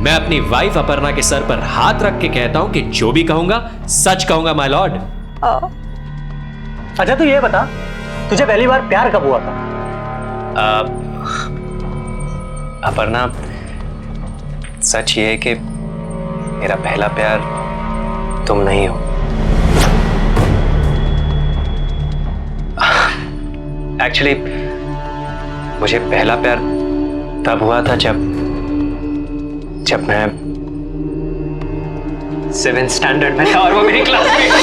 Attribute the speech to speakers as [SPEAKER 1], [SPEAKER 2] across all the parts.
[SPEAKER 1] मैं अपनी वाइफ अपर्णा के सर पर हाथ रख के कहता हूं कि जो भी कहूंगा सच कहूंगा माय लॉर्ड।
[SPEAKER 2] अच्छा तू ये बता, तुझे पहली बार प्यार कब हुआ था?
[SPEAKER 3] अपर्णा, सच ये है कि मेरा पहला प्यार तुम नहीं हो। एक्चुअली मुझे पहला प्यार तब हुआ था जब मैं 7th स्टैंडर्ड में था और वो मेरी क्लासमेट थी।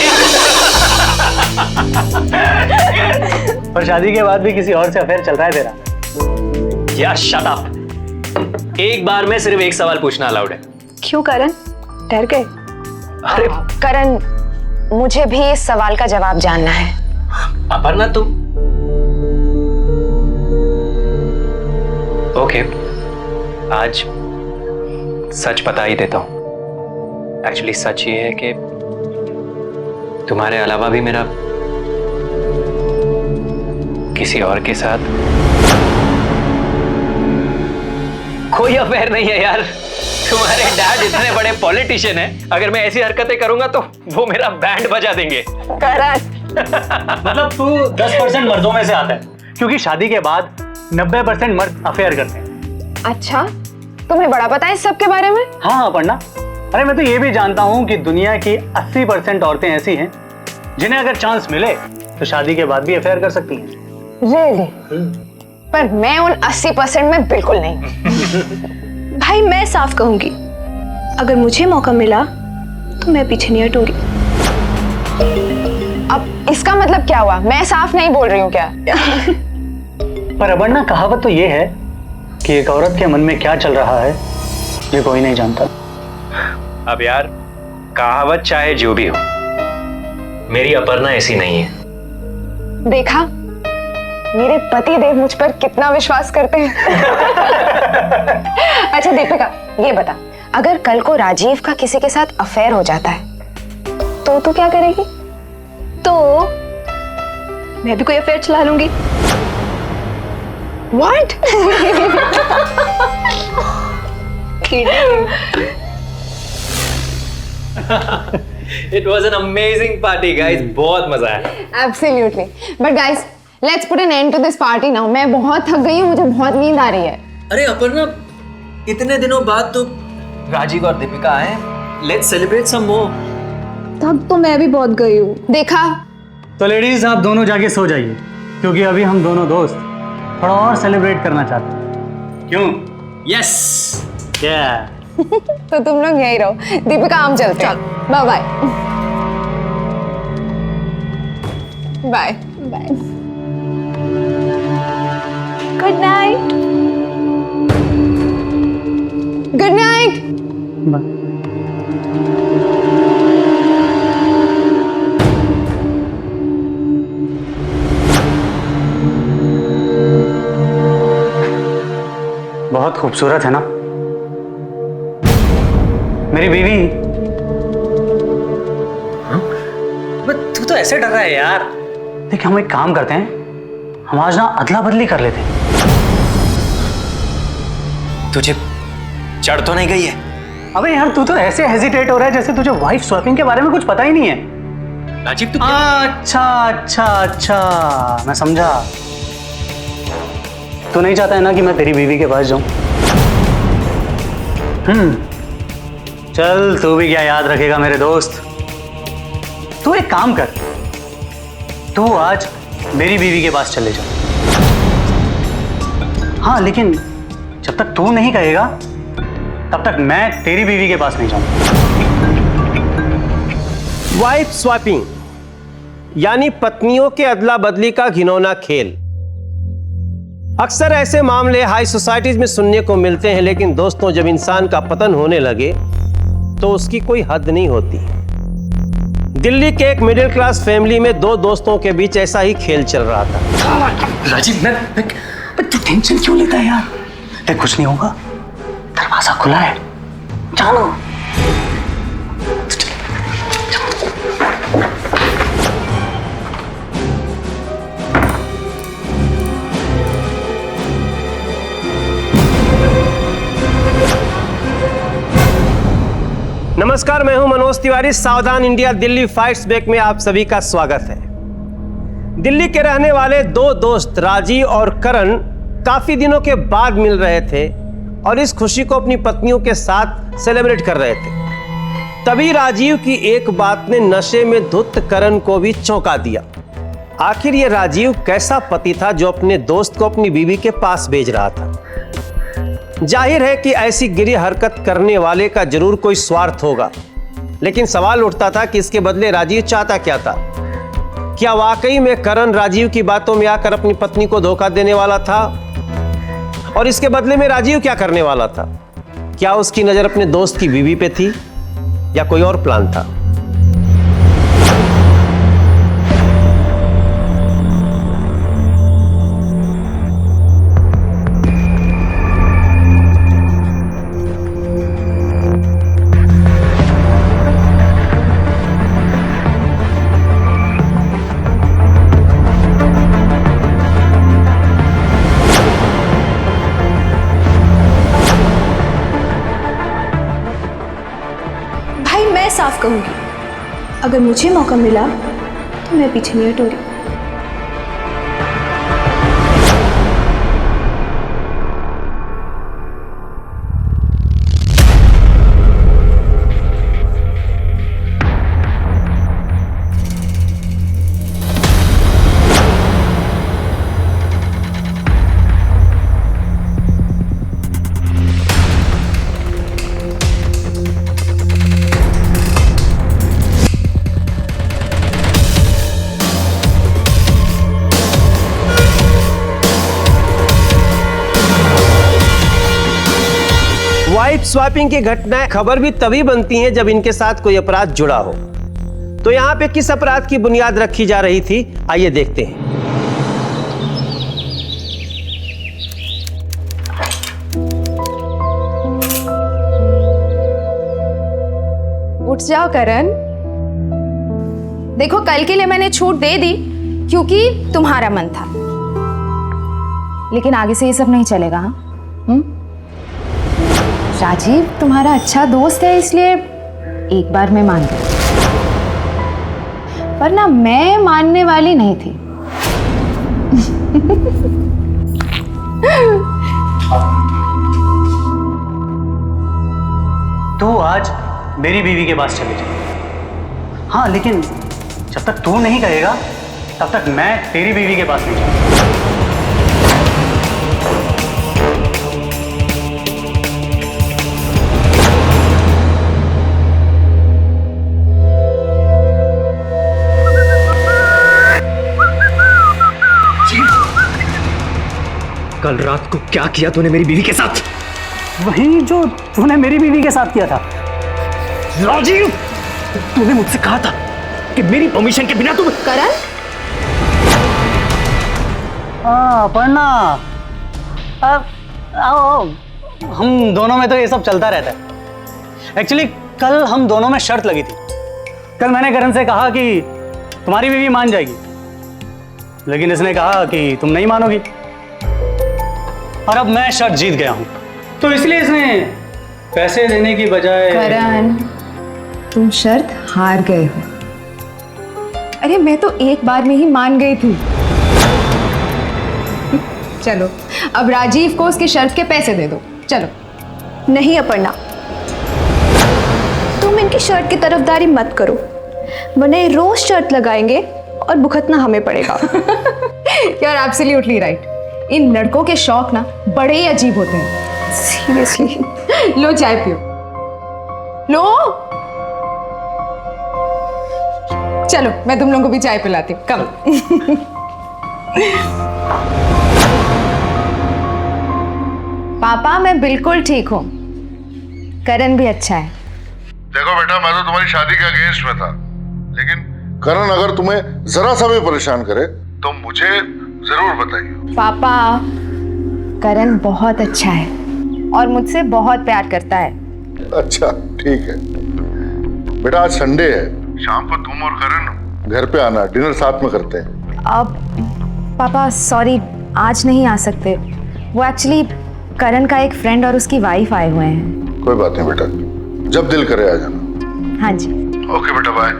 [SPEAKER 2] और शादी के बाद भी किसी और से अफेयर चल रहा है तेरा?
[SPEAKER 3] यार शट अप। एक बार में सिर्फ एक सवाल पूछना अलाउड है।
[SPEAKER 4] क्यों करण, डर गए?
[SPEAKER 3] अरे
[SPEAKER 5] करण, मुझे भी इस सवाल का जवाब जानना है।
[SPEAKER 3] अपर्णा तुम ओके, आज सच बता ही देता हूं। एक्चुअली सच ये है कि तुम्हारे अलावा भी मेरा किसी और के साथ कोई अफेयर नहीं है यार। तुम्हारे डैड इतने बड़े पॉलिटिशियन हैं, अगर मैं ऐसी हरकतें करूंगा तो वो मेरा बैंड बजा देंगे।
[SPEAKER 5] करण,
[SPEAKER 2] मतलब तू 10% मर्दों में से आता है, क्योंकि शादी के बाद 90% मर्द अफेयर करते हैं।
[SPEAKER 5] अच्छा तुम्हें बड़ा पता है इस सब के बारे में?
[SPEAKER 2] हाँ अपर्णा, अरे मैं तो ये भी जानता हूँ कि दुनिया की 80% औरतें ऐसी हैं जिन्हें अगर चांस मिले तो शादी के बाद भी अफेयर कर सकती हैं।
[SPEAKER 5] Really? पर मैं उन 80% में बिल्कुल नहीं।
[SPEAKER 4] भाई मैं साफ कहूंगी, अगर मुझे मौका मिला तो मैं पीछे नहीं हटूंगी।
[SPEAKER 5] अब इसका मतलब क्या हुआ? मैं साफ नहीं बोल रही हूँ क्या?
[SPEAKER 2] पर अपर्णा, कहावत तो ये है कि एक औरत के मन में क्या चल रहा है ये कोई नहीं जानता।
[SPEAKER 3] अब यार कहावत चाहे जो भी हो, मेरी अपर्णा ऐसी नहीं है।
[SPEAKER 5] देखा, मेरे पति देव मुझ पर कितना विश्वास करते हैं। अच्छा दीपिका, ये बता, अगर कल को राजीव का किसी के साथ अफेयर हो जाता है तो तू क्या करेगी?
[SPEAKER 4] तो मैं भी कोई अफेयर चला लूंगी।
[SPEAKER 5] What?
[SPEAKER 3] It was an amazing party, guys. बहुत मजा आया।
[SPEAKER 5] Absolutely. But guys, let's put an end to this party now. मैं बहुत थक गई हूँ, मुझे बहुत नींद आ रही है।
[SPEAKER 1] अरे अपर्णा, इतने दिनों बाद तो राजीव और दीपिका आए। लेट्स सेलिब्रेट सम मोर।
[SPEAKER 4] थक तो मैं भी बहुत गई हूँ।
[SPEAKER 5] देखा,
[SPEAKER 2] तो लेडीज, आप दोनों जाके सो जाइए, क्योंकि अभी हम दोनों दोस्त थोड़ा और सेलिब्रेट करना चाहते हैं। क्यों?
[SPEAKER 1] यस।
[SPEAKER 5] तो तुम लोग यही रहो। दीपिका, हम चलते हैं। Bye bye. Bye bye.
[SPEAKER 4] Good night.
[SPEAKER 5] Good night.
[SPEAKER 2] बहुत खूबसूरत है ना मेरी बीवी?
[SPEAKER 3] तू तो ऐसे डर रहा है यार।
[SPEAKER 2] देखिए, हम एक काम करते हैं, हम आज ना अदला बदली कर लेते हैं।
[SPEAKER 3] तुझे चढ़ तो नहीं गई है?
[SPEAKER 2] अबे यार, तू तो ऐसे हेजिटेट हो रहा है जैसे तुझे वाइफ स्वैपिंग के बारे में कुछ पता ही नहीं है।
[SPEAKER 3] राजीव तू
[SPEAKER 2] अच्छा अच्छा अच्छा, मैं समझा। तू नहीं चाहता है ना कि मैं तेरी बीवी के पास जाऊं? चल, तू भी क्या याद रखेगा मेरे दोस्त। तू एक काम कर, तू आज मेरी बीवी के पास चले जा। हाँ, लेकिन जब तक तू नहीं कहेगा तब तक मैं तेरी बीवी के पास नहीं जाऊंगा।
[SPEAKER 6] वाइफ स्वैपिंग यानी पत्नियों के अदला बदली का घिनौना खेल। अक्सर ऐसे मामले हाई सोसाइटीज में सुनने को मिलते हैं, लेकिन दोस्तों, जब इंसान का पतन होने लगे तो उसकी कोई हद नहीं होती। दिल्ली के एक मिडिल क्लास फैमिली में दो दोस्तों के बीच ऐसा ही खेल चल रहा था।
[SPEAKER 2] राजीव, तू टेंशन क्यों लेता है यार? देख, कुछ नहीं होगा, दरवाजा खुला है, जानो।
[SPEAKER 6] नमस्कार, मैं हूं मनोज तिवारी। सावधान इंडिया दिल्ली फाइट्स बैक में आप सभी का स्वागत है। दिल्ली के रहने वाले दो दोस्त राजीव और करण काफी दिनों के बाद मिल रहे थे और इस खुशी को अपनी पत्नियों के साथ सेलिब्रेट कर रहे थे। तभी राजीव की एक बात ने नशे में धुत करण को भी चौंका दिया। आखिर ये राजीव कैसा पति था जो अपने दोस्त को अपनी बीवी के पास भेज रहा था। जाहिर है कि ऐसी गिरी हरकत करने वाले का जरूर कोई स्वार्थ होगा, लेकिन सवाल उठता था कि इसके बदले राजीव चाहता क्या था। क्या वाकई में करण राजीव की बातों में आकर अपनी पत्नी को धोखा देने वाला था और इसके बदले में राजीव क्या करने वाला था? क्या उसकी नजर अपने दोस्त की बीवी पे थी या कोई और प्लान था?
[SPEAKER 4] साफ कहूंगी, अगर मुझे मौका मिला तो मैं पीछे नहीं हटूंगी।
[SPEAKER 6] वाइफ स्वैपिंग की घटनाएं खबर भी तभी बनती हैं जब इनके साथ कोई अपराध जुड़ा हो। तो यहां पे किस अपराध की बुनियाद रखी जा रही थी, आइए देखते हैं।
[SPEAKER 5] उठ जाओ करण। देखो, कल के लिए मैंने छूट दे दी क्योंकि तुम्हारा मन था, लेकिन आगे से ये सब नहीं चलेगा। हाँ, राजीव तुम्हारा अच्छा दोस्त है, इसलिए एक बार मैं मान गई, वरना मैं मानने वाली नहीं थी।
[SPEAKER 2] तू आज मेरी बीवी के पास चली जा। हाँ, लेकिन जब तक तू नहीं कहेगा तब तक मैं तेरी बीवी के पास नहीं जाऊंगा।
[SPEAKER 1] कल रात को क्या किया तूने मेरी बीवी के साथ?
[SPEAKER 2] वही जो तूने मेरी बीवी के साथ किया था।
[SPEAKER 1] राजीव, तूने मुझसे कहा था कि मेरी परमिशन के बिना तुम।
[SPEAKER 5] करण,
[SPEAKER 2] अपर्णा, आओ, हम दोनों में तो ये सब चलता रहता है। एक्चुअली कल हम दोनों में शर्त लगी थी। कल मैंने करण से कहा कि तुम्हारी बीवी मान जाएगी, लेकिन इसने कहा कि तुम नहीं मानोगी, और अब मैं शर्त जीत गया हूं, तो इसलिए इसने पैसे देने की बजाय।
[SPEAKER 5] करण, तुम शर्त हार गए हो। अरे मैं तो एक बार में ही मान गई थी। चलो, अब राजीव को उसकी शर्त के पैसे दे दो। चलो।
[SPEAKER 4] नहीं अपर्णा, तुम इनकी शर्ट की तरफदारी मत करो, वरना ये रोज शर्त लगाएंगे और भुगतना हमें पड़ेगा।
[SPEAKER 5] You're absolutely right. इन लड़कों के शौक ना बड़े ही अजीब होते हैं।
[SPEAKER 4] सीरियसली।
[SPEAKER 5] लो चाय पियो। लो। चलो, मैं तुम लोगों को भी चाय पिलाती हूँ। कम। पापा, मैं बिल्कुल ठीक हूँ। करण भी अच्छा है।
[SPEAKER 7] देखो बेटा, मैं तो तुम्हारी शादी के अगेंस्ट में था, लेकिन करण अगर तुम्हें जरा सा भी परेशान करे तो मुझे जरूर बताइए।
[SPEAKER 5] पापा, करण बहुत अच्छा है और मुझसे बहुत प्यार करता है।
[SPEAKER 7] अच्छा, ठीक है बेटा, आज संडे है, शाम को तुम और करण घर पे आना, डिनर साथ में करते हैं।
[SPEAKER 5] अब पापा सॉरी, आज नहीं आ सकते। वो एक्चुअली करण का एक फ्रेंड और उसकी वाइफ आए हुए हैं।
[SPEAKER 7] कोई बात नहीं बेटा, जब दिल करे आ जाना।
[SPEAKER 5] हाँ जी।
[SPEAKER 7] ओके बेटा, बाय।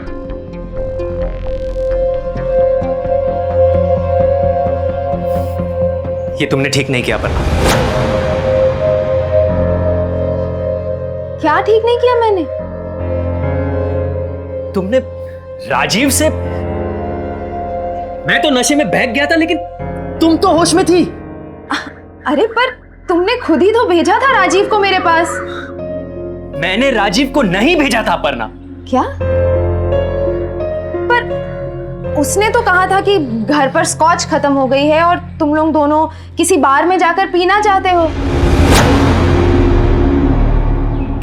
[SPEAKER 3] ये तुमने ठीक नहीं किया अपर्णा।
[SPEAKER 5] क्या ठीक नहीं किया मैंने?
[SPEAKER 3] तुमने राजीव से, मैं तो नशे में बहक गया था लेकिन तुम तो होश में थी।
[SPEAKER 5] अरे पर तुमने खुद ही तो भेजा था राजीव को मेरे पास।
[SPEAKER 3] मैंने राजीव को नहीं भेजा था अपर्णा।
[SPEAKER 5] क्या? पर उसने तो कहा था कि घर पर स्कॉच खत्म हो गई है और तुम लोग दोनों किसी बार में जाकर पीना चाहते हो।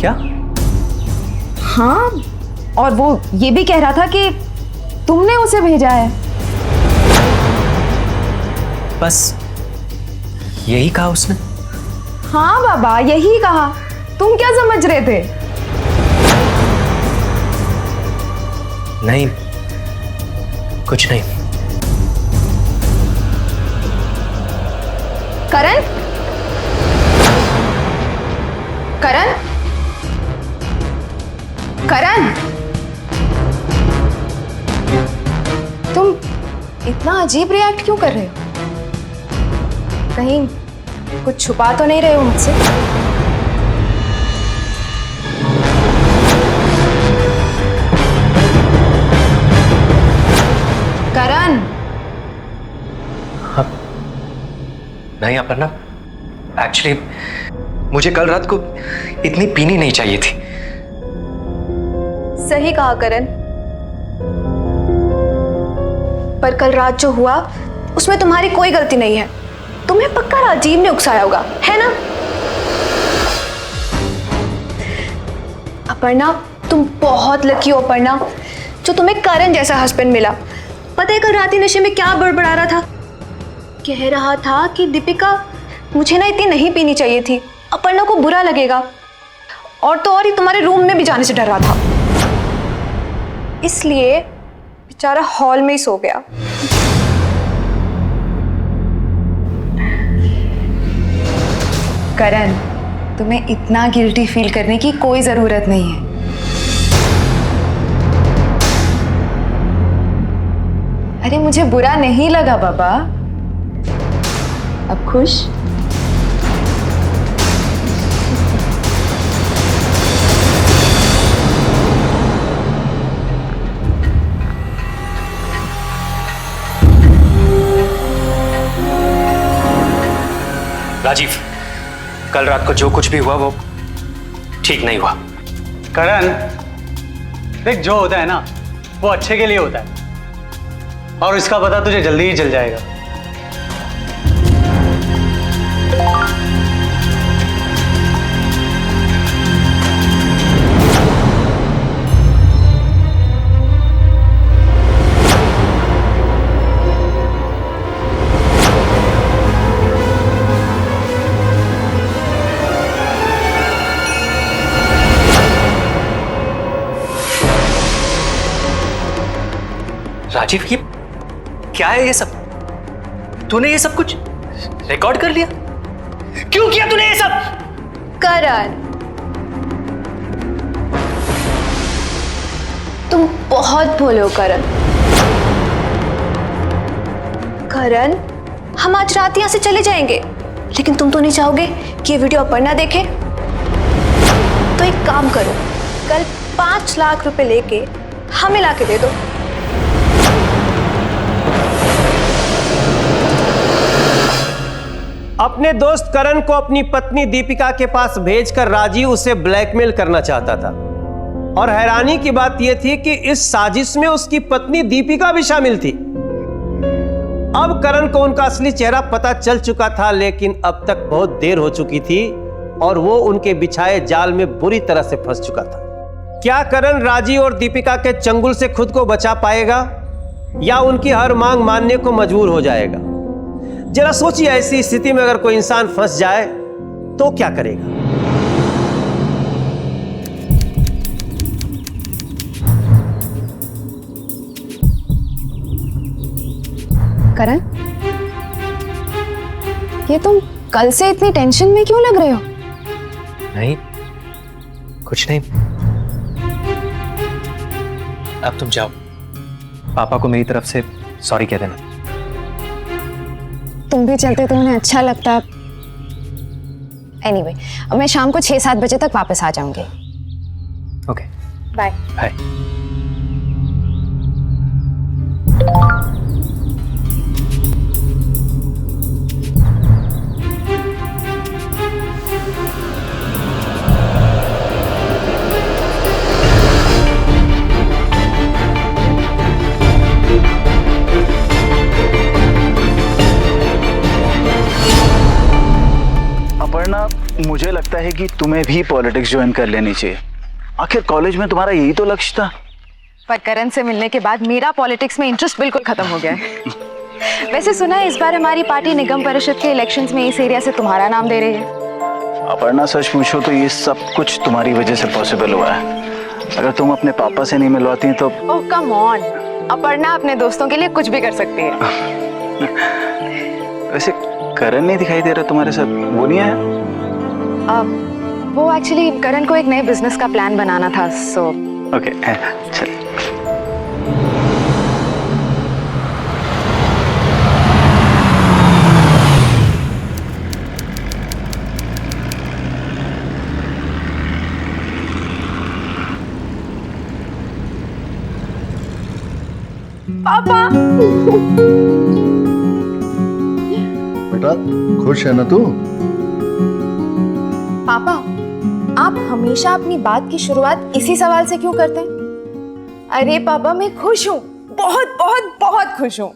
[SPEAKER 3] क्या?
[SPEAKER 5] हाँ, और वो ये भी कह रहा था कि तुमने उसे भेजा है।
[SPEAKER 3] बस यही कहा उसने?
[SPEAKER 5] हाँ बाबा, यही कहा। तुम क्या समझ रहे थे?
[SPEAKER 3] नहीं, कुछ नहीं।
[SPEAKER 5] करण, करण, करण, तुम इतना अजीब रिएक्ट क्यों कर रहे हो? कहीं कुछ छुपा तो नहीं रहे हो मुझसे? करण।
[SPEAKER 3] नहीं अपर्णा, एक्चुअली मुझे कल रात को इतनी पीनी नहीं चाहिए थी।
[SPEAKER 4] सही कहा करण, पर कल रात जो हुआ उसमें तुम्हारी कोई गलती नहीं है। तुम्हें पक्का राजीव ने उकसाया होगा, है ना? अपर्णा, तुम बहुत लकी हो अपर्णा, जो तुम्हें करण जैसा हस्बैंड मिला। पता है कल रात ही नशे में क्या बड़बड़ा रहा था? कह रहा था कि दीपिका, मुझे ना इतनी नहीं पीनी चाहिए थी, अपर्णा को बुरा लगेगा। और तो और ही तुम्हारे रूम में भी जाने से डर रहा था, इसलिए बेचारा हॉल में ही सो गया।
[SPEAKER 5] करण, तुम्हें इतना गिल्टी फील करने की कोई जरूरत नहीं है। अरे मुझे बुरा नहीं लगा बाबा। अब खुश?
[SPEAKER 3] राजीव, कल रात को जो कुछ भी हुआ वो ठीक नहीं हुआ।
[SPEAKER 2] करण, देख जो होता है ना वो अच्छे के लिए होता है, और इसका पता तुझे जल्दी ही चल जाएगा।
[SPEAKER 3] राजीव, ये क्या है ये सब? तूने ये सब कुछ रिकॉर्ड कर लिया? क्यों किया तूने ये सब?
[SPEAKER 4] करण, तुम बहुत भोले हो करण। करण, हम आज रात यहां से चले जाएंगे, लेकिन तुम तो नहीं चाहोगे कि ये वीडियो अपर्णा देखे। तो एक काम करो, कल 5 लाख रुपए लेके हमें लाके दे दो।
[SPEAKER 6] अपने दोस्त करण को अपनी पत्नी दीपिका के पास भेजकर राजीव उसे ब्लैकमेल करना चाहता था, और हैरानी की बात यह थी कि इस साजिश में उसकी पत्नी दीपिका भी शामिल थी। अब करण को उनका असली चेहरा पता चल चुका था, लेकिन अब तक बहुत देर हो चुकी थी और वो उनके बिछाए जाल में बुरी तरह से फंस चुका था। क्या करण राजीव और दीपिका के चंगुल से खुद को बचा पाएगा या उनकी हर मांग मानने को मजबूर हो जाएगा? जरा सोचिए, ऐसी स्थिति में अगर कोई इंसान फंस जाए तो क्या करेगा?
[SPEAKER 5] करण, ये तुम कल से इतनी टेंशन में क्यों लग रहे हो?
[SPEAKER 3] नहीं, कुछ नहीं। अब तुम जाओ, पापा को मेरी तरफ से सॉरी कह देना।
[SPEAKER 5] तुम भी चलते तो उन्हें अच्छा लगता। एनीवे, मैं शाम को 6-7 बजे तक वापस आ जाऊंगी।
[SPEAKER 3] Okay,
[SPEAKER 5] bye.
[SPEAKER 3] बाय।
[SPEAKER 8] अपर्णा, मुझे लगता है कि तुम्हें भी पॉलिटिक्स ज्वाइन कर लेनी चाहिए। आखिर कॉलेज में तुम्हारा यही तो लक्ष्य था।
[SPEAKER 5] पर करण से मिलने के बाद मेरा पॉलिटिक्स में इंटरेस्ट बिल्कुल खत्म हो गया है। वैसे सुना है इस बार हमारी पार्टी निगम परिषद के इलेक्शंस में इस एरिया से तुम्हारा नाम दे रही है।
[SPEAKER 8] अपर्णा, सच पूछो तो ये सब कुछ तुम्हारी वजह से पॉसिबल हुआ है। अगर तुम अपने पापा से नहीं मिलवाती तो।
[SPEAKER 5] ओह कम ऑन, अपर्णा अपने दोस्तों के लिए कुछ भी कर सकती है।
[SPEAKER 8] वैसे करण नहीं दिखाई दे रहा तुम्हारे साथ, वो नहीं आया?
[SPEAKER 5] वो एक्चुअली करण को एक नए बिजनेस का प्लान बनाना था, सो
[SPEAKER 8] ओके, चल।
[SPEAKER 5] पापा।
[SPEAKER 7] बेटा खुश है ना तू?
[SPEAKER 5] पापा, आप हमेशा अपनी बात की शुरुआत इसी सवाल से क्यों करते हैं? अरे पापा, मैं खुश हूँ, बहुत बहुत बहुत खुश हूँ।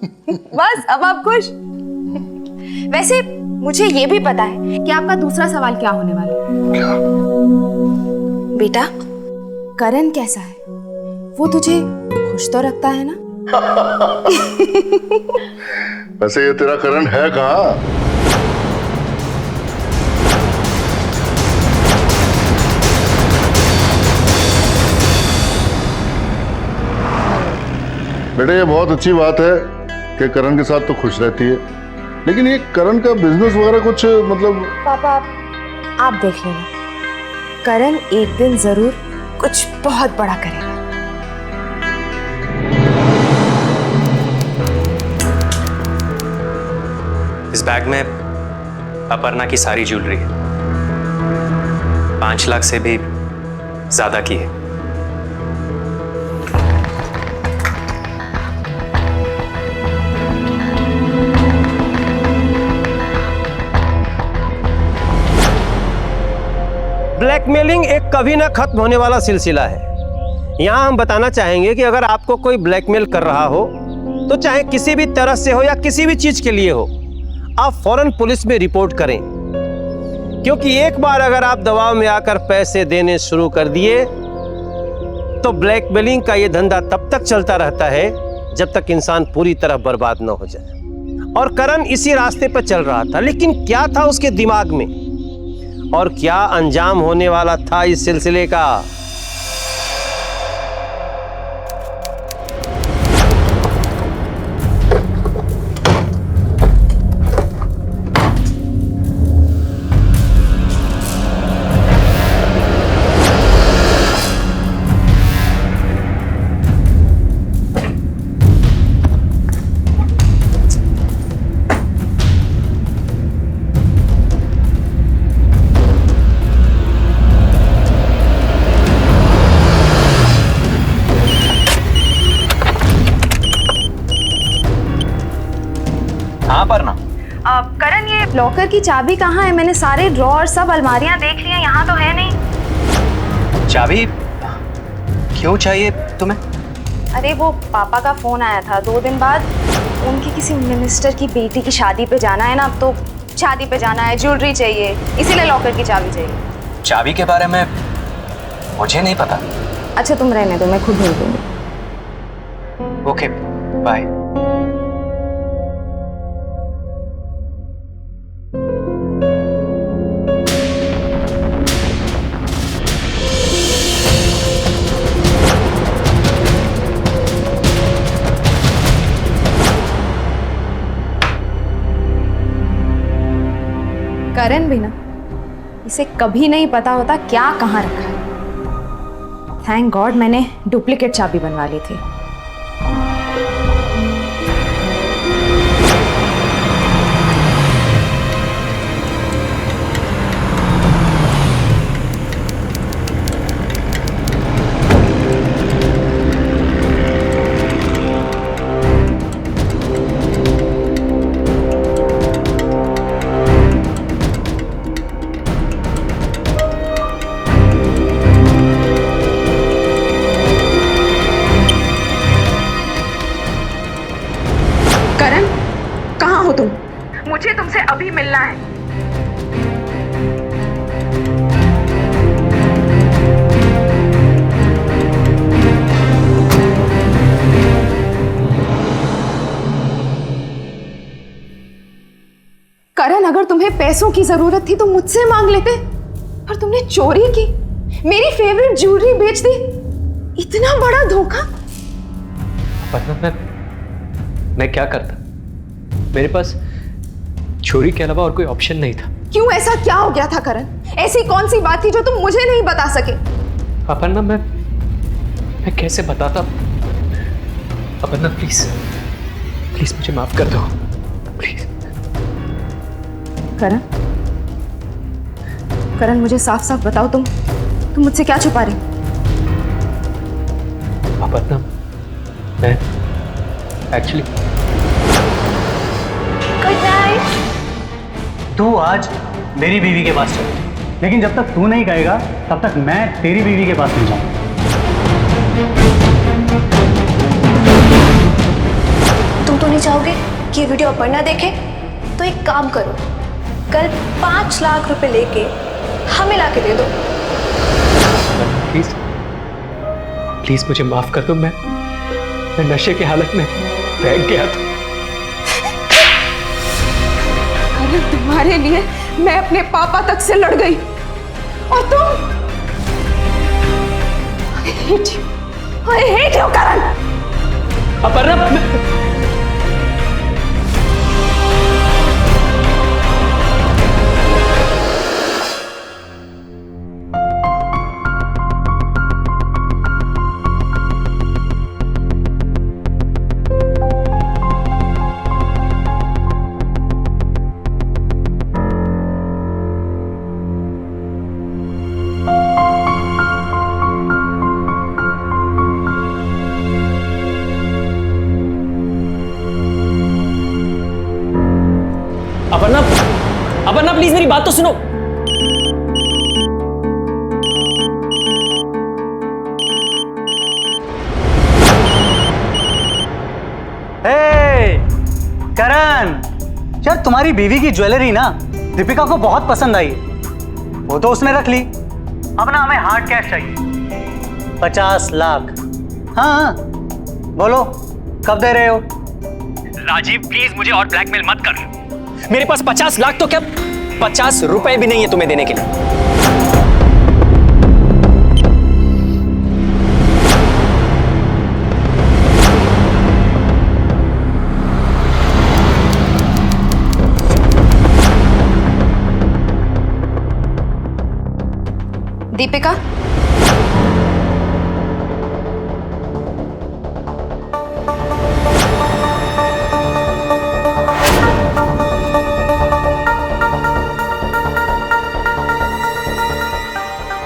[SPEAKER 5] बस अब आप खुश। वैसे मुझे ये भी पता है कि आपका दूसरा सवाल क्या होने वाला है।
[SPEAKER 7] क्या?
[SPEAKER 5] बेटा, करण कैसा है? वो तुझे खुश तो रखता है ना?
[SPEAKER 7] वैसे ये तेरा करण है कहाँ? बेटा ये बहुत अच्छी बात है कि करण के साथ तो खुश रहती है, लेकिन ये करण का बिजनेस वगैरह कुछ मतलब।
[SPEAKER 5] पापा आप देख लेना, करण एक दिन जरूर कुछ बहुत बड़ा करेगा।
[SPEAKER 3] इस बैग में अपर्णा की सारी ज्वेलरी है, 5 लाख से भी ज्यादा की है।
[SPEAKER 6] ब्लैकमेलिंग एक कभी ना खत्म होने वाला सिलसिला है। यहाँ हम बताना चाहेंगे कि अगर आपको कोई ब्लैकमेल कर रहा हो तो चाहे किसी भी तरह से हो या किसी भी चीज के लिए हो, आप फौरन पुलिस में रिपोर्ट करें, क्योंकि एक बार अगर आप दबाव में आकर पैसे देने शुरू कर दिए तो ब्लैकमेलिंग का ये धंधा तब तक चलता रहता है जब तक इंसान पूरी तरह बर्बाद न हो जाए। और करण इसी रास्ते पर चल रहा था, लेकिन क्या था उसके दिमाग में और क्या अंजाम होने वाला था इस सिलसिले का?
[SPEAKER 5] करण, ये लॉकर की चाबी कहाँ है? मैंने सारे ड्रॉअर, सब अलमारियां देख ली हैं, यहाँ तो है नहीं।
[SPEAKER 3] चाबी क्यों चाहिए तुम्हें?
[SPEAKER 5] अरे वो पापा का फोन आया था 2 दिन बाद, उनकी किसी मिनिस्टर की बेटी की शादी पे जाना है ना, तो शादी पे जाना है, ज्वेलरी चाहिए, इसीलिए लॉकर की चाबी चाहिए।
[SPEAKER 3] चाबी के बारे में मुझे नहीं पता।
[SPEAKER 5] अच्छा तुम रहने दो, मैं खुद ढूंढ दूंगी।
[SPEAKER 3] Okay, bye.
[SPEAKER 5] करण भी ना, इसे कभी नहीं पता होता क्या कहाँ रखा है। थैंक गॉड मैंने डुप्लीकेट चाबी बनवा ली थी। करण, कहाँ हो तुम? मुझे तुमसे अभी मिलना है। करण, अगर तुम्हें पैसों की जरूरत थी तो मुझसे मांग लेते, पर तुमने चोरी की, मेरी फेवरेट ज्वेलरी बेच दी। इतना बड़ा धोखा।
[SPEAKER 3] वरना मैं क्या करता? मेरे पास चोरी के अलावा और कोई ऑप्शन नहीं था।
[SPEAKER 5] क्यों? ऐसा क्या हो गया था करण? ऐसी कौन सी बात थी जो तुम मुझे नहीं बता सके?
[SPEAKER 3] अपर्णा, मैं कैसे बताता? अपर्णा प्लीज प्लीज मुझे माफ कर दो, प्लीज।
[SPEAKER 5] करण, करण मुझे साफ साफ बताओ, तुम मुझसे क्या छुपा रहे?
[SPEAKER 3] अपर्णा, मैं एक्चुअली
[SPEAKER 4] गुड नाइट।
[SPEAKER 2] तू आज मेरी बीवी के पास चल, लेकिन जब तक तू नहीं कहेगा तब तक मैं तेरी बीवी के पास नहीं जाऊंगा।
[SPEAKER 4] तुम तो नहीं चाहोगे कि ये वीडियो अपर्णा देखे? तो एक काम करो, कल 5 लाख रुपए लेके हमें लाके दे दो।
[SPEAKER 3] प्लीज प्लीज मुझे माफ कर दो। मैं नशे की हालत में बह गया था।
[SPEAKER 5] अरे तुम्हारे लिए मैं अपने पापा तक से लड़ गई, और तुम? I hate you, Karan.
[SPEAKER 3] Aparna, Aparna, Aparna please मेरी बात तो सुनो।
[SPEAKER 2] हे करण, यार तुम्हारी बीवी की ज्वेलरी ना दीपिका को बहुत पसंद आई, वो तो उसने रख ली। अब ना हमें हार्ड कैश चाहिए, 50 लाख। हाँ बोलो, कब दे रहे हो?
[SPEAKER 1] राजीव प्लीज मुझे और ब्लैकमेल मत कर। मेरे पास 50 लाख तो क्या 50 रुपए भी नहीं है तुम्हें देने के लिए।
[SPEAKER 5] दीपिका,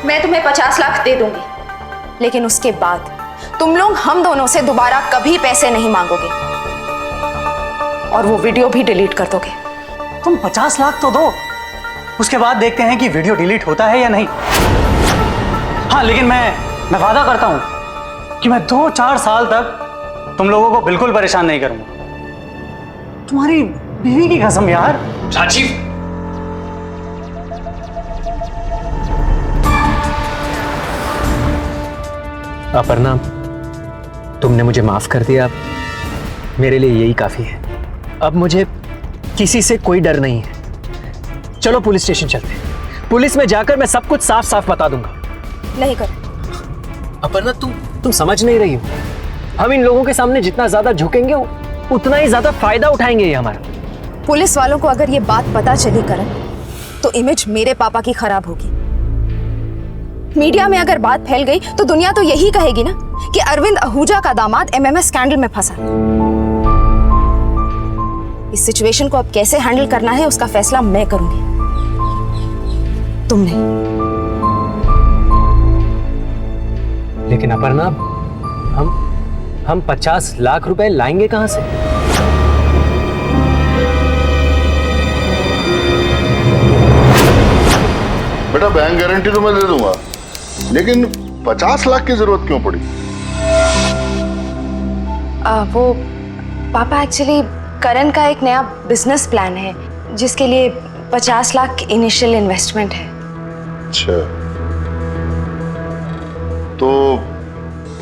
[SPEAKER 5] मैं तुम्हें 50 लाख दे दूंगी, लेकिन उसके बाद तुम लोग हम दोनों से दोबारा कभी पैसे नहीं मांगोगे, और वो वीडियो भी डिलीट कर दोगे।
[SPEAKER 2] तुम 50 लाख तो दो, उसके बाद देखते हैं कि वीडियो डिलीट होता है या नहीं। हाँ लेकिन मैं वादा करता हूं कि मैं 2-4 साल तक तुम लोगों को बिल्कुल परेशान नहीं करूंगा। तुम्हारी बीवी की कसम यार।
[SPEAKER 1] राजीव,
[SPEAKER 3] अपर्णा, तुमने मुझे माफ कर दिया, मेरे लिए यही काफी है। अब मुझे किसी से कोई डर नहीं है। चलो पुलिस स्टेशन चलते हैं। पुलिस में जाकर मैं सब कुछ साफ साफ बता दूंगा।
[SPEAKER 5] नहीं कर।
[SPEAKER 3] अपर्णा, तुम समझ नहीं रही हो। हम इन लोगों के सामने जितना ज्यादा झुकेंगे उतना ही ज्यादा फायदा उठाएंगे ये हमारा।
[SPEAKER 5] पुलिस वालों को अगर ये बात पता चली करण, तो इमेज मेरे पापा की खराब होगी। मीडिया में अगर बात फैल गई तो दुनिया तो यही कहेगी ना कि अरविंद आहूजा का दामाद एमएमएस स्कैंडल में फंसा। इस सिचुएशन को अब कैसे हैंडल करना है उसका फैसला मैं करूंगी, तुम नहीं।
[SPEAKER 3] लेकिन अपर्णा, हम 50 लाख रुपए लाएंगे कहां से?
[SPEAKER 7] बेटा बैंक गारंटी तो मैं दे दूंगा, लेकिन 50 लाख की जरूरत क्यों पड़ी?
[SPEAKER 5] वो पापा, एक्चुअली करण का एक नया बिजनेस प्लान है जिसके लिए 50 लाख इनिशियल इन्वेस्टमेंट है।
[SPEAKER 7] अच्छा, तो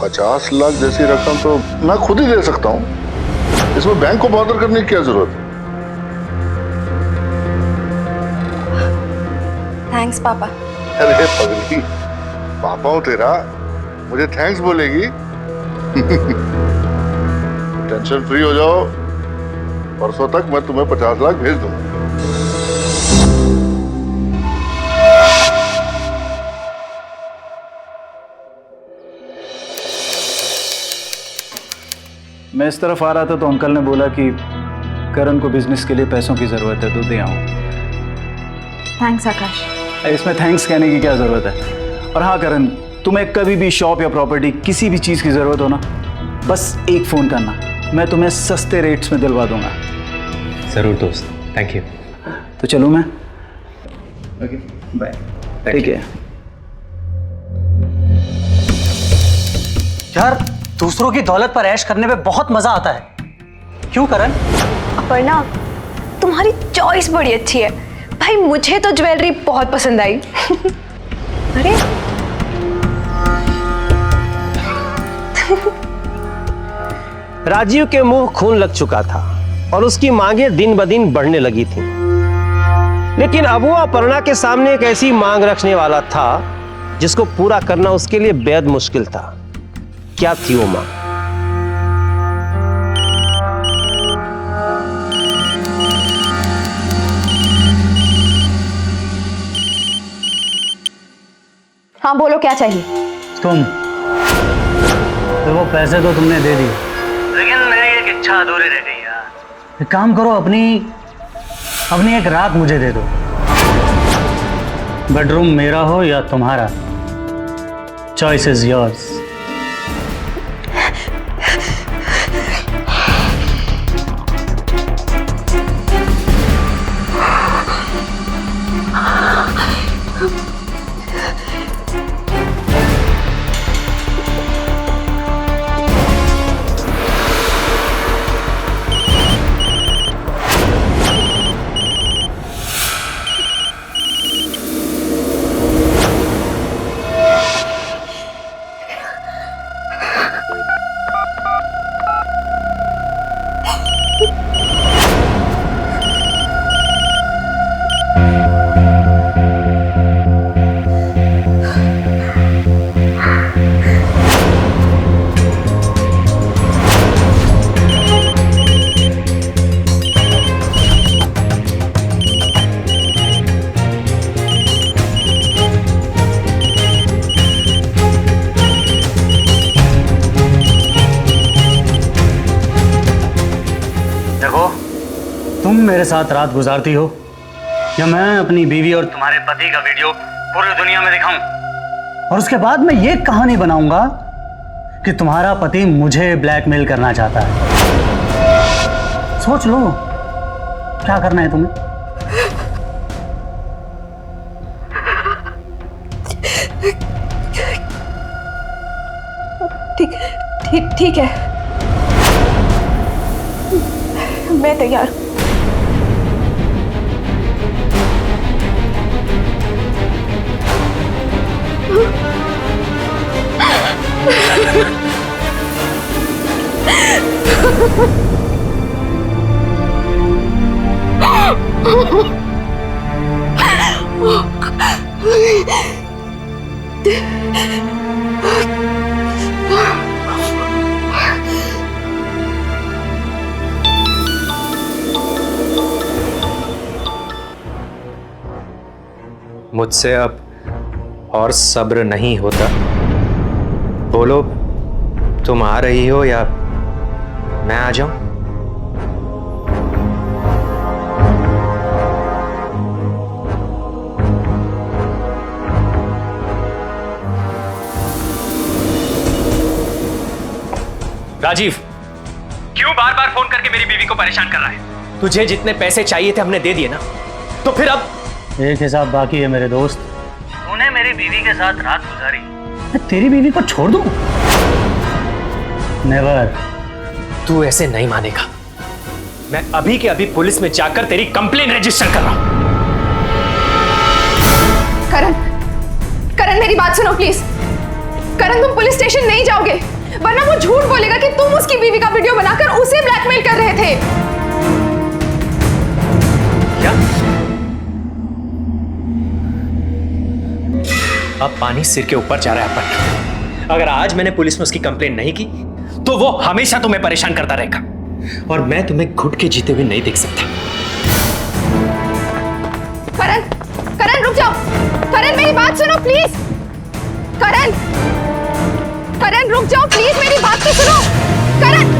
[SPEAKER 7] 50 लाख जैसी रकम तो मैं खुद ही दे सकता हूँ, इसमें बैंक को बॉदर करने की क्या जरूरत है?
[SPEAKER 5] थैंक्स पापा।
[SPEAKER 7] अरे पगली, पापा हूं तेरा, मुझे थैंक्स बोलेगी? टेंशन फ्री हो जाओ, परसों तक मैं तुम्हें 50 लाख भेज दूंगा।
[SPEAKER 8] मैं इस तरफ आ रहा था तो अंकल ने बोला कि करण को बिजनेस के लिए पैसों की जरूरत है तो दे आऊं।
[SPEAKER 5] थैंक्स आकाश।
[SPEAKER 8] इसमें थैंक्स कहने की क्या जरूरत है। और हाँ करण, तुम्हें कभी भी शॉप या प्रॉपर्टी किसी भी चीज की जरूरत हो ना, बस एक फोन करना, मैं तुम्हें सस्ते रेट्स में दिलवा दूंगा।
[SPEAKER 3] जरूर दोस्त, थैंक यू।
[SPEAKER 8] तो चलूं मैं? Okay bye. ठीक है।
[SPEAKER 2] यार, दूसरों की दौलत पर ऐश करने में बहुत मजा आता है, क्यों करण?
[SPEAKER 4] अपर्णा, तुम्हारी चॉइस बड़ी अच्छी है भाई, मुझे तो ज्वेलरी बहुत पसंद आई। अरे
[SPEAKER 6] राजीव के मुंह खून लग चुका था और उसकी मांगें दिन ब दिन बढ़ने लगी थीं। लेकिन अब वो अपर्णा के सामने एक ऐसी मांग रखने वाला था जिसको पूरा करना उसके लिए बेहद मुश्किल था। क्या थी वो मांग?
[SPEAKER 5] हाँ बोलो, क्या चाहिए?
[SPEAKER 2] तुम तो वो पैसे तो तुमने दे दिए, लेकिन मेरी एक इच्छा अधूरी रह गई यार। एक काम करो, अपनी एक रात मुझे दे दो। बेडरूम मेरा हो या तुम्हारा, चॉइस इज योर्स। तुम मेरे साथ रात गुजारती हो या मैं अपनी बीवी और तुम्हारे पति का वीडियो पूरी दुनिया में दिखाऊं और उसके बाद मैं ये कहानी बनाऊंगा कि तुम्हारा पति मुझे ब्लैकमेल करना चाहता है। सोच लो क्या करना है तुम्हें।
[SPEAKER 5] ठीक है, मैं तैयार हूं।
[SPEAKER 3] मुझसे अब और सब्र नहीं होता। बोलो, तुम आ रही हो या मैं आ जाऊं?
[SPEAKER 1] राजीव, क्यों बार बार फोन करके मेरी बीवी को परेशान कर रहा है? तुझे जितने पैसे चाहिए थे हमने दे दिए ना, तो फिर अब
[SPEAKER 2] एक हिसाब बाकी है मेरे दोस्त। तूने मेरी बीवी के साथ रात गुजारी, मैं तेरी बीवी को छोड़ दूं? नेवर।
[SPEAKER 1] तू ऐसे नहीं मानेगा। मैं अभी के अभी पुलिस में जाकर तेरी कंप्लेन रजिस्टर कर रहा हूं।
[SPEAKER 5] करण, करण मेरी बात सुनो प्लीज। करण, तुम पुलिस स्टेशन नहीं जाओगे, वरना वो झूठ बोलेगा कि तुम उसकी बीवी का वीडियो बनाकर उसे ब्लैकमेल कर रहे थे।
[SPEAKER 1] क्या? अब पानी सिर के ऊपर जा रहा है अपन। अगर आज मैंने पुलिस में उसकी कंप्लेन नहीं की तो वो हमेशा तुम्हें परेशान करता रहेगा, और मैं तुम्हें घुट के जीते हुए नहीं देख सकता।
[SPEAKER 5] करण, करण रुक जाओ। करण मेरी बात सुनो प्लीज। करण, करण रुक जाओ प्लीज, मेरी बात तो सुनो। करण,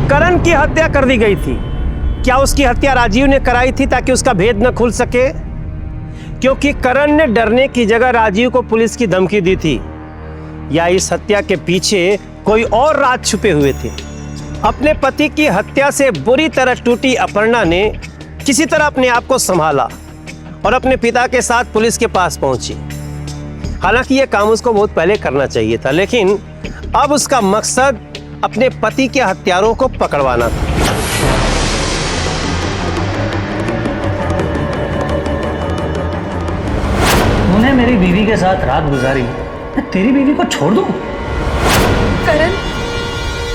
[SPEAKER 6] करण की हत्या कर दी गई थी। क्या उसकी हत्या राजीव ने कराई थी ताकि उसका भेद न खुल सके? क्योंकि करण ने डरने की जगह राजीव को पुलिस की धमकी दी थी, या इस हत्या के पीछे कोई और राज छुपे हुए थे? अपने पति की हत्या से बुरी तरह टूटी अपर्णा ने किसी तरह अपने आप को संभाला और अपने पिता के साथ पुलिस के पास पहुंची। हालांकि यह काम उसको बहुत पहले करना चाहिए था, लेकिन अब उसका मकसद अपने पति के हत्यारों को पकड़वाना था।
[SPEAKER 2] तूने मेरी बीवी के साथ रात गुजारी, मैं तेरी बीवी को छोड़ दूं?
[SPEAKER 5] करण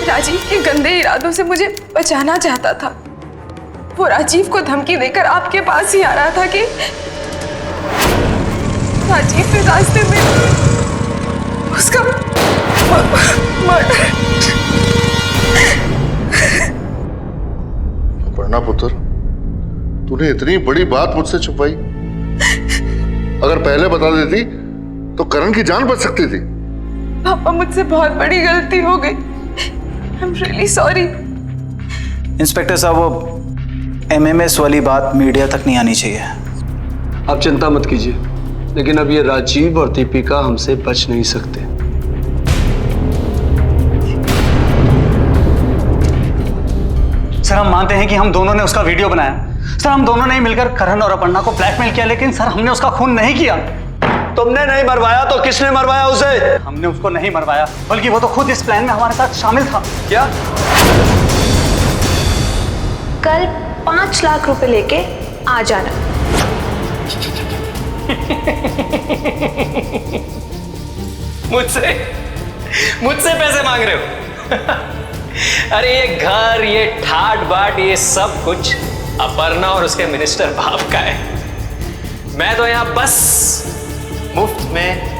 [SPEAKER 5] राजीव के गंदे इरादों से मुझे बचाना चाहता था। वो राजीव को धमकी देकर आपके पास ही आ रहा था कि राजीव के रास्ते में उसका मर्डर।
[SPEAKER 7] अपर्णा पुत्र, तूने इतनी बड़ी बात मुझसे छुपाई। अगर पहले बता देती तो करण की जान बच सकती थी।
[SPEAKER 5] पापा, मुझसे बहुत बड़ी गलती हो गई। I'm really sorry।
[SPEAKER 8] इंस्पेक्टर साहब, वो एमएमएस वाली बात मीडिया तक नहीं आनी चाहिए।
[SPEAKER 9] आप चिंता मत कीजिए, लेकिन अब ये राजीव और दीपिका हमसे बच नहीं सकते।
[SPEAKER 2] सर, हम मानते हैं कि हम दोनों ने उसका वीडियो बनाया। सर, हम दोनों ने मिलकर करण और अपर्णा को ब्लैकमेल किया, लेकिन सर हमने उसका खून नहीं किया।
[SPEAKER 9] तुमने नहीं मरवाया तो किसने मरवाया उसे?
[SPEAKER 2] हमने उसको नहीं मरवाया, बल्कि वो तो खुद इस प्लान में हमारे साथ शामिल था।
[SPEAKER 9] क्या?
[SPEAKER 4] कल 5 लाख रुपए लेके आ जाना।
[SPEAKER 1] मुझसे मुझसे पैसे मांग रहे हो? अरे ये घर, ये ठाट बाट, ये सब कुछ अपर्णा और उसके मिनिस्टर बाप का है। मैं तो यहां बस मुफ्त में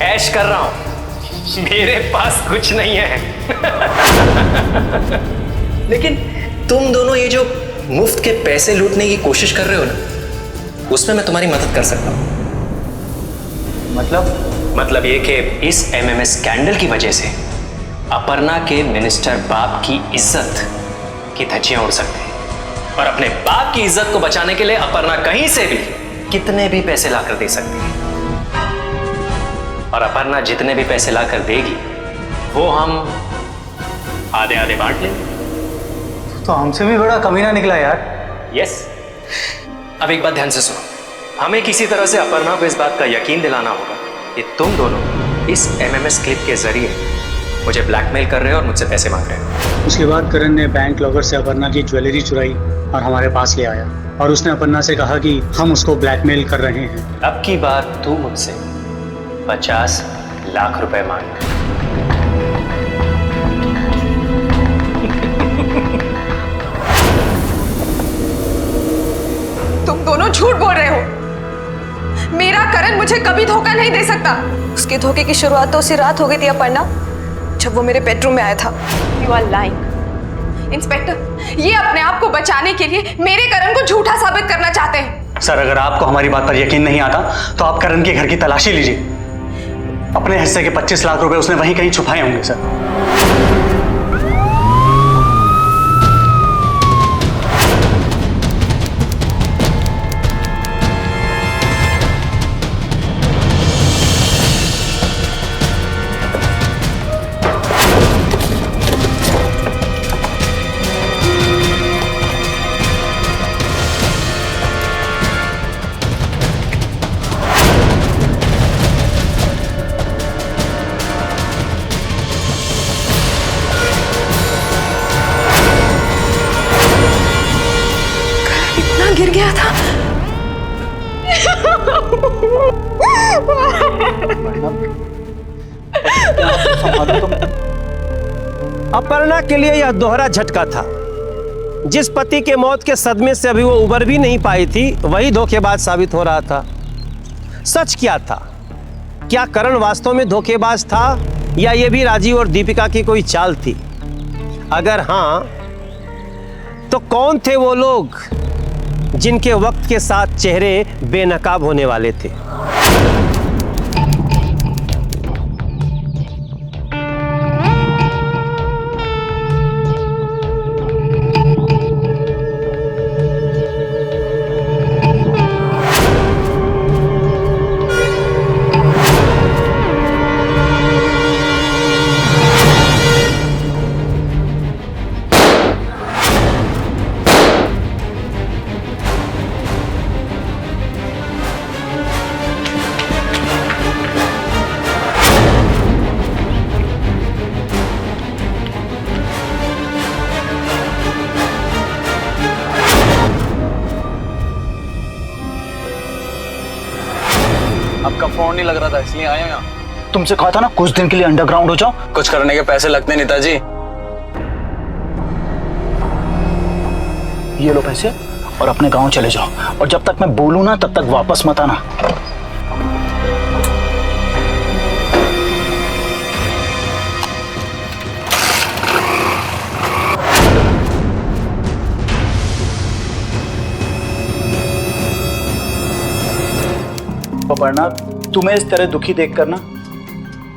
[SPEAKER 1] ऐश कर रहा हूं, मेरे पास कुछ नहीं है। लेकिन तुम दोनों ये जो मुफ्त के पैसे लूटने की कोशिश कर रहे हो ना, उसमें मैं तुम्हारी मदद कर सकता हूं। मतलब ये कि इस एमएमएस स्कैंडल की वजह से अपर्णा के मिनिस्टर बाप की इज्जत की धज्जियां उड़ सकती हैं, और अपने बाप की इज्जत को बचाने के लिए अपर्णा कहीं से भी कितने भी पैसे लाकर दे सकती है, और अपर्णा जितने भी पैसे लाकर देगी वो हम आधे आधे बांट लेंगे।
[SPEAKER 2] तो हमसे भी बड़ा कमीना निकला यार।
[SPEAKER 1] यस। अब एक बात ध्यान से सुनो, हमें किसी तरह से अपर्णा को इस बात का यकीन दिलाना होगा कि तुम दोनों इस एमएमएस क्लिप के जरिए मुझे ब्लैकमेल कर रहे हो और मुझसे पैसे मांग रहे हो।
[SPEAKER 2] उसके बाद करण ने बैंक लॉकर से अपर्णा की ज्वेलरी चुराई और हमारे पास ले आया, और उसने अपर्णा से कहा कि हम उसको ब्लैकमेल कर रहे हैं।
[SPEAKER 1] अब की बार तू मुझसे 50 लाख रुपए मांग।
[SPEAKER 5] तुम दोनों झूठ बोल रहे हो। मेरा करण मुझे कभी धोखा नहीं दे सकता।
[SPEAKER 4] उसके धोखे की शुरुआत तो उसी रात हो गई थी अपर्णा, जब वो मेरे बेडरूम में आया था।
[SPEAKER 5] You are lying. इंस्पेक्टर, ये अपने आप को बचाने के लिए मेरे करण को झूठा साबित करना चाहते हैं।
[SPEAKER 2] सर, अगर आपको हमारी बात पर यकीन नहीं आता तो आप करण के घर की तलाशी लीजिए। अपने हिस्से के 25 लाख रुपए उसने वहीं कहीं छुपाए होंगे सर।
[SPEAKER 4] गिर गया था।
[SPEAKER 6] अपर्णा के लिए यह दोहरा झटका था। जिस पति के मौत के सदमे से अभी वो उबर भी नहीं पाई थी, वही धोखेबाज साबित हो रहा था। सच क्या था? क्या करण वास्तव में धोखेबाज था, या ये भी राजीव और दीपिका की कोई चाल थी? अगर हां, तो कौन थे वो लोग जिनके वक्त के साथ चेहरे बेनकाब होने वाले थे?
[SPEAKER 8] आपका फोन नहीं लग रहा था इसलिए आया यहाँ।
[SPEAKER 2] तुमसे कहा था ना कुछ दिन के लिए अंडरग्राउंड हो जाओ।
[SPEAKER 8] कुछ करने के पैसे लगते नेताजी।
[SPEAKER 2] ये लो पैसे और अपने गांव चले जाओ, और जब तक मैं बोलूं ना तब तक वापस मत आना। अपर्णा, तुम्हें इस तरह दुखी देखकर ना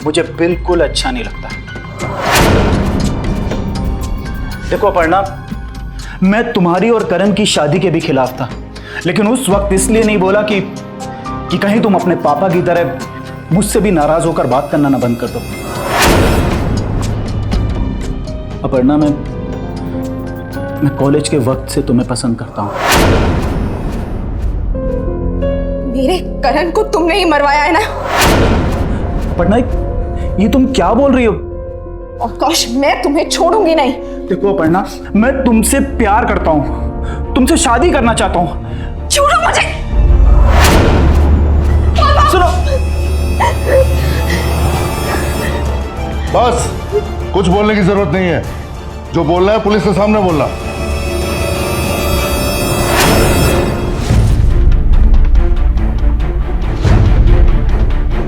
[SPEAKER 2] मुझे बिल्कुल अच्छा नहीं लगता। देखो अपर्णा, मैं तुम्हारी और करण की शादी के भी खिलाफ था, लेकिन उस वक्त इसलिए नहीं बोला कि कहीं तुम अपने पापा की तरह मुझसे भी नाराज होकर बात करना ना बंद कर दो। अपर्णा, मैं कॉलेज के वक्त से तुम्हें पसंद करता हूं।
[SPEAKER 5] मेरे करण को तुमने ही मरवाया है ना?
[SPEAKER 2] अपर्णा, ये तुम क्या बोल रही हो?
[SPEAKER 5] और कौश, मैं तुम्हें छोड़ूंगी नहीं।
[SPEAKER 2] देखो अपर्णा, मैं तुमसे प्यार करता हूं, तुमसे शादी करना चाहता हूं।
[SPEAKER 5] छोड़ो मुझे।
[SPEAKER 8] सुनो।
[SPEAKER 7] बस, कुछ बोलने की जरूरत नहीं है। जो बोलना है पुलिस के सामने बोलना।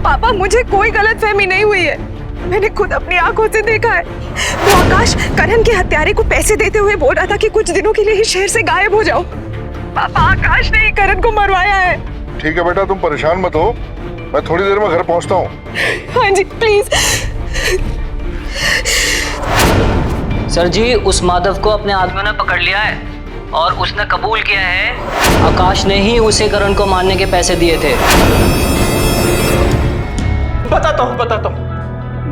[SPEAKER 5] पापा मुझे कोई गलतफहमी नहीं हुई है, मैंने खुद अपनी आंखों से देखा है। वो आकाश करण के हत्यारे को पैसे देते हुए बोल रहा था कि कुछ दिनों के लिए ही शहर से गायब हो जाओ। पापा आकाश ने ही करण को मरवाया है।
[SPEAKER 7] ठीक है बेटा, तुम परेशान मत हो, मैं थोड़ी देर में घर पहुंचता हूँ।
[SPEAKER 5] हाँ जी प्लीज।
[SPEAKER 1] सर जी, उस माधव को अपने आदमियों ने पकड़ लिया है और उसने कबूल किया है आकाश ने ही उसे करण को मारने के पैसे दिए थे।
[SPEAKER 8] बताता हूँ।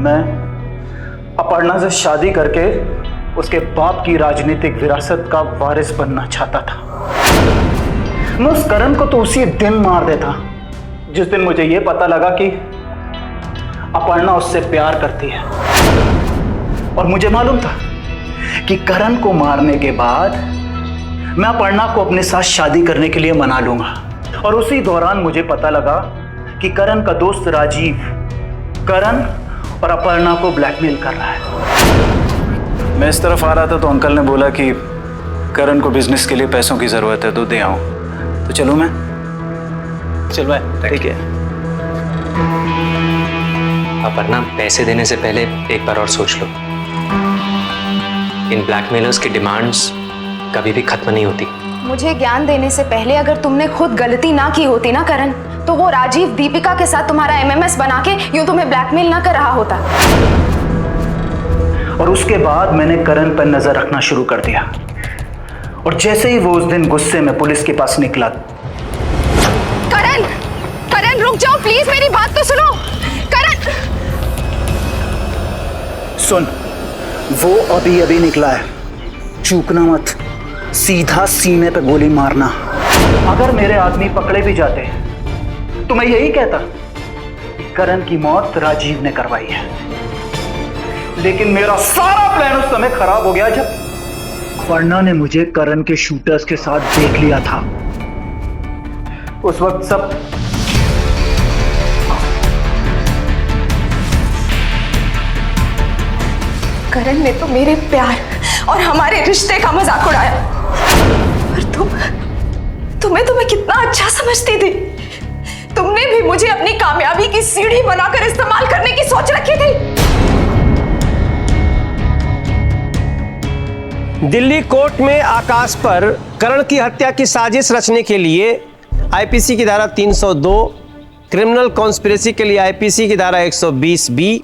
[SPEAKER 8] मैं अपर्णा से शादी करके उसके बाप की राजनीतिक विरासत का वारिस बनना चाहता था। मैं उस करण को तो उसी दिन मार देता जिस दिन मुझे यह पता लगा कि अपर्णा उससे प्यार करती है। और मुझे मालूम था कि करण को मारने के बाद मैं अपर्णा को अपने साथ शादी करने के लिए मना लूंगा। और उसी दौरान मुझे पता लगा कि करण का दोस्त राजीव करण और अपर्णा को ब्लैकमेल कर रहा है। मैं इस तरफ आ रहा था तो अंकल ने बोला कि करण को बिजनेस के लिए पैसों की जरूरत है तो दे आऊं। तो चलो मैं चल भाई। ठीक है।
[SPEAKER 1] अपर्णा, पैसे देने से पहले एक बार और सोच लो। इन ब्लैकमेलर्स की डिमांड्स कभी भी खत्म नहीं होती।
[SPEAKER 5] मुझे ज्ञान देने से पहले अगर तुमने खुद गलती ना की होती ना करण, तो वो राजीव दीपिका के साथ तुम्हारा एमएमएस बना के यूं तुम्हें ब्लैकमेल ना कर रहा होता।
[SPEAKER 8] और उसके बाद मैंने करण पर नजर रखना शुरू कर दिया। और जैसे ही वो उस दिन गुस्से में पुलिस के पास निकला।
[SPEAKER 5] करण रुक जाओ प्लीज, मेरी बात तो सुनो। करण
[SPEAKER 8] सुन, वो अभी निकला है, चूकना मत, सीधा सीने पे गोली मारना। अगर मेरे आदमी पकड़े भी जाते तो मैं यही कहता कि करण की मौत राजीव ने करवाई है। लेकिन मेरा सारा प्लान उस समय खराब हो गया जब अपर्णा ने मुझे करण के शूटर्स के साथ देख लिया था। उस वक्त सब
[SPEAKER 5] करण ने तो मेरे प्यार और हमारे रिश्ते का मजाक उड़ाया। और तुम्हें कितना अच्छा समझती थी। तुमने भी मुझे अपनी कामयाबी की सीढ़ी बनाकर इस्तेमाल करने की सोच रखी थी।
[SPEAKER 6] दिल्ली कोर्ट में आकाश पर करण की हत्या की साजिश रचने के लिए आईपीसी की धारा 302, क्रिमिनल कॉन्स्पिरेसी के लिए आईपीसी की धारा 120B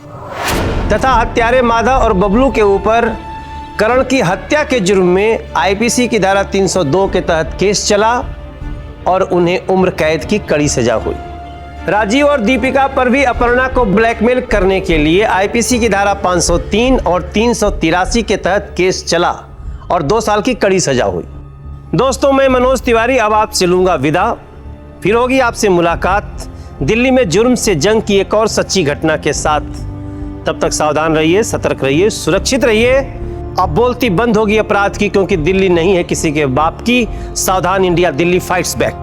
[SPEAKER 6] तथा हत्यारे माधव और बबलू के ऊपर करण की हत्या के जुर्म में आईपीसी की धारा 302 के तहत केस चला और उन्हें उम्र कैद की कड़ी सजा हुई। राजीव और दीपिका पर भी अपर्णा को ब्लैकमेल करने के लिए आईपीसी की धारा 503 और 383 के तहत केस चला और 2 साल की कड़ी सजा हुई। दोस्तों, मैं मनोज तिवारी अब आपसे लूंगा विदा। फिर होगी आपसे मुलाकात दिल्ली में जुर्म से जंग की एक और सच्ची घटना के साथ। तब तक सावधान रहिए, सतर्क रहिए, सुरक्षित रहिए। अब बोलती बंद होगी अपराध की, क्योंकि दिल्ली नहीं है किसी के बाप की। सावधान इंडिया, दिल्ली फाइट्स बैक।